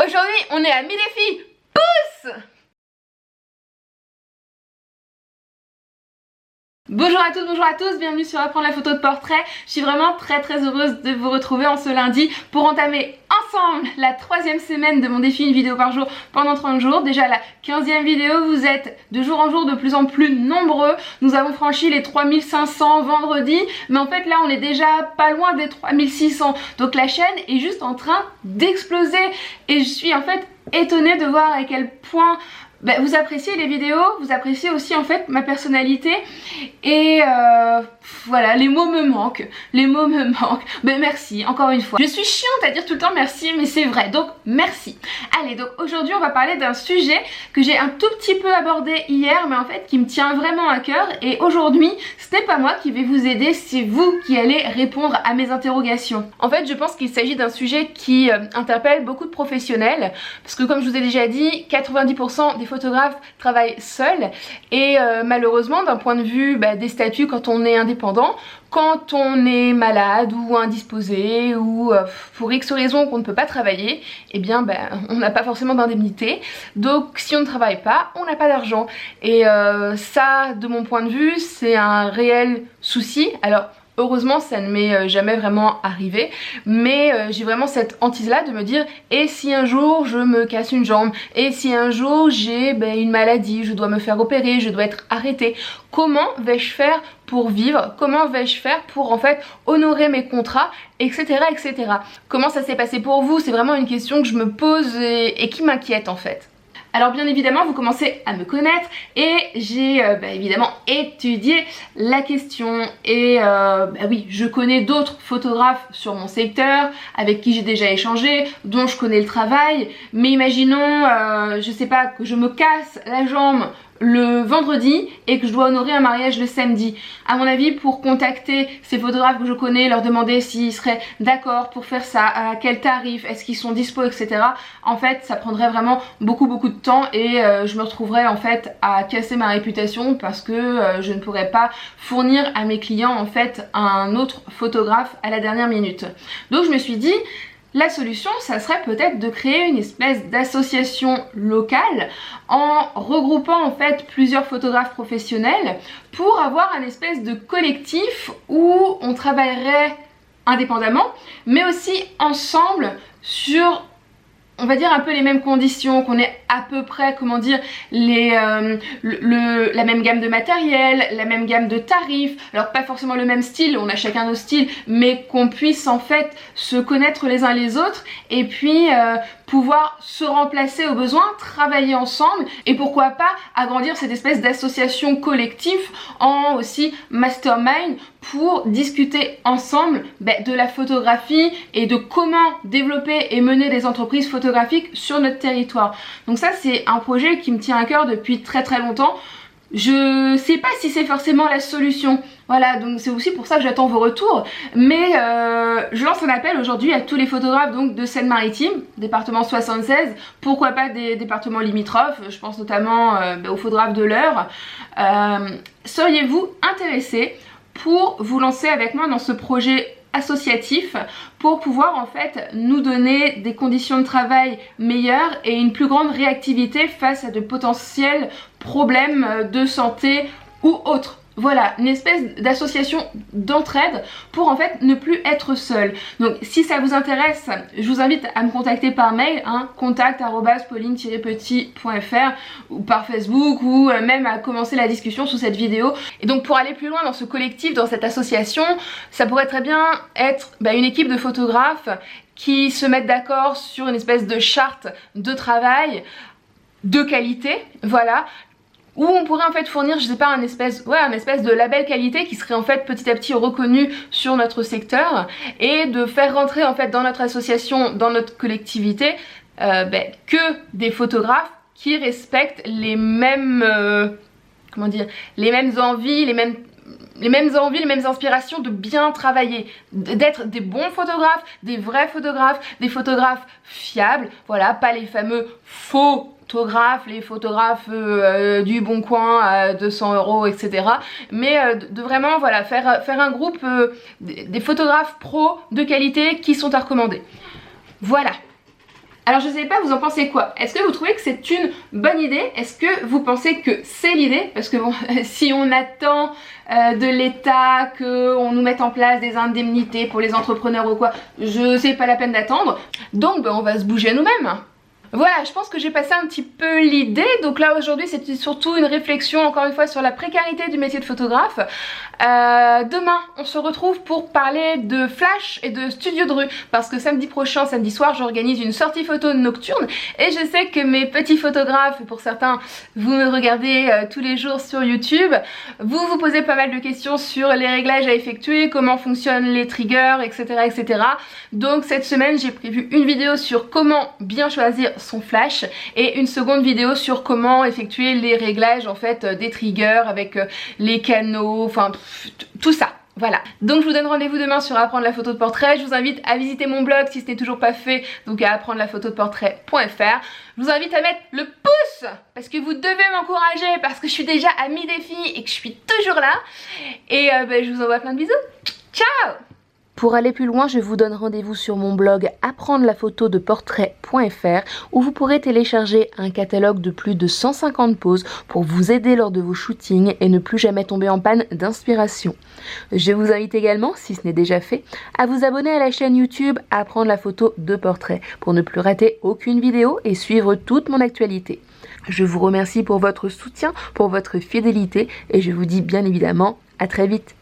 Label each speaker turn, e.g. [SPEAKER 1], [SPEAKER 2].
[SPEAKER 1] Aujourd'hui, on est amis les filles. Pousse! Bonjour à toutes, bonjour à tous, bienvenue sur Apprendre la photo de portrait. Je suis vraiment très heureuse de vous retrouver en ce lundi pour entamer ensemble la 3e semaine de mon défi une vidéo par jour pendant 30 jours. Déjà la 15e vidéo, vous êtes de jour en jour de plus en plus nombreux. Nous avons franchi les 3500 vendredi, mais en fait là on est déjà pas loin des 3600. Donc la chaîne est juste en train d'exploser et je suis en fait étonnée de voir à quel point vous appréciez les vidéos, vous appréciez aussi en fait ma personnalité et voilà, les mots me manquent, mais merci encore une fois. Je suis chiante à dire tout le temps merci, mais c'est vrai, donc merci. Allez, donc aujourd'hui on va parler d'un sujet que j'ai un tout petit peu abordé hier, mais en fait qui me tient vraiment à cœur, et aujourd'hui ce n'est pas moi qui vais vous aider, c'est vous qui allez répondre à mes interrogations. En fait je pense qu'il s'agit d'un sujet qui interpelle beaucoup de professionnels, parce que comme je vous ai déjà dit, 90% des photographes travaillent seuls et malheureusement d'un point de vue des statuts, quand on est indépendant, quand on est malade ou indisposé ou pour X raisons qu'on ne peut pas travailler, eh bien on n'a pas forcément d'indemnité. Donc si on ne travaille pas, on n'a pas d'argent. Et ça, de mon point de vue, c'est un réel souci. Alors heureusement ça ne m'est jamais vraiment arrivé, mais j'ai vraiment cette hantise là de me dire, et si un jour je me casse une jambe, et si un jour j'ai une maladie, je dois me faire opérer, je dois être arrêtée, comment vais-je faire pour vivre, comment vais-je faire pour en fait honorer mes contrats, etc. etc. Comment ça s'est passé pour vous? C'est vraiment une question que je me pose et qui m'inquiète en fait. Alors bien évidemment vous commencez à me connaître et j'ai évidemment étudié la question et oui, je connais d'autres photographes sur mon secteur avec qui j'ai déjà échangé, dont je connais le travail, mais imaginons je sais pas, que je me casse la jambe le vendredi et que je dois honorer un mariage le samedi. À mon avis, pour contacter ces photographes que je connais, leur demander s'ils seraient d'accord pour faire ça, à quel tarif, est-ce qu'ils sont dispo, etc. En fait, ça prendrait vraiment beaucoup de temps et je me retrouverais en fait à casser ma réputation parce que je ne pourrais pas fournir à mes clients en fait un autre photographe à la dernière minute. Donc je me suis dit, la solution, ça serait peut-être de créer une espèce d'association locale en regroupant en fait plusieurs photographes professionnels pour avoir un espèce de collectif où on travaillerait indépendamment mais aussi ensemble sur, on va dire, un peu les mêmes conditions, qu'on ait à peu près, comment dire, la même gamme de matériel, la même gamme de tarifs, alors pas forcément le même style, on a chacun nos styles, mais qu'on puisse en fait se connaître les uns les autres et puis pouvoir se remplacer au besoin, travailler ensemble et pourquoi pas agrandir cette espèce d'association collective en aussi mastermind pour discuter ensemble de la photographie et de comment développer et mener des entreprises photographiques sur notre territoire. Donc ça c'est un projet qui me tient à cœur depuis très longtemps. Je sais pas si c'est forcément la solution, voilà, donc c'est aussi pour ça que j'attends vos retours, mais je lance un appel aujourd'hui à tous les photographes donc de Seine-Maritime, département 76, pourquoi pas des départements limitrophes, je pense notamment aux photographes de l'Eure. Seriez-vous intéressés pour vous lancer avec moi dans ce projet associatif pour pouvoir en fait nous donner des conditions de travail meilleures et une plus grande réactivité face à de potentiels problèmes de santé ou autres? Voilà, une espèce d'association d'entraide pour en fait ne plus être seul. Donc si ça vous intéresse, je vous invite à me contacter par mail, contact@pauline-petit.fr ou par Facebook, ou même à commencer la discussion sous cette vidéo. Et donc pour aller plus loin dans ce collectif, dans cette association, ça pourrait très bien être une équipe de photographes qui se mettent d'accord sur une espèce de charte de travail de qualité, voilà, où on pourrait en fait fournir, je sais pas, un espèce de label qualité qui serait en fait petit à petit reconnu sur notre secteur, et de faire rentrer en fait dans notre association, dans notre collectivité, que des photographes qui respectent les mêmes, comment dire, les mêmes envies, les mêmes inspirations de bien travailler, d'être des bons photographes, des vrais photographes, des photographes fiables, voilà, pas les fameux faux photographes, les photographes du Bon Coin à 200 €, etc. Mais de vraiment voilà, faire un groupe des photographes pros de qualité qui sont à recommander. Voilà. Alors je sais pas, vous en pensez quoi? Est-ce que vous trouvez que c'est une bonne idée? Est-ce que vous pensez que c'est l'idée? Parce que bon, si on attend de l'État qu'on nous mette en place des indemnités pour les entrepreneurs ou quoi, c'est pas la peine d'attendre. Donc on va se bouger nous-mêmes. Voilà, je pense que j'ai passé un petit peu l'idée. Donc là aujourd'hui c'était surtout une réflexion encore une fois sur la précarité du métier de photographe. Demain on se retrouve pour parler de flash et de studio de rue, parce que samedi prochain, samedi soir, j'organise une sortie photo nocturne et je sais que mes petits photographes, pour certains vous me regardez tous les jours sur YouTube, vous posez pas mal de questions sur les réglages à effectuer, comment fonctionnent les triggers, etc. etc. Donc cette semaine j'ai prévu une vidéo sur comment bien choisir son flash et une seconde vidéo sur comment effectuer les réglages en fait des triggers avec les canaux, enfin tout ça. Voilà, donc je vous donne rendez-vous demain sur apprendre la photo de portrait. Je vous invite à visiter mon blog si ce n'est toujours pas fait, donc à apprendre la photo de portrait.fr. Je vous invite à mettre le pouce parce que vous devez m'encourager, parce que je suis déjà à mi-défi et que je suis toujours là. Et je vous envoie plein de bisous. Ciao!
[SPEAKER 2] Pour aller plus loin, je vous donne rendez-vous sur mon blog apprendre la photo de portrait.fr où vous pourrez télécharger un catalogue de plus de 150 poses pour vous aider lors de vos shootings et ne plus jamais tomber en panne d'inspiration. Je vous invite également, si ce n'est déjà fait, à vous abonner à la chaîne YouTube Apprendre la photo de portrait pour ne plus rater aucune vidéo et suivre toute mon actualité. Je vous remercie pour votre soutien, pour votre fidélité et je vous dis bien évidemment à très vite.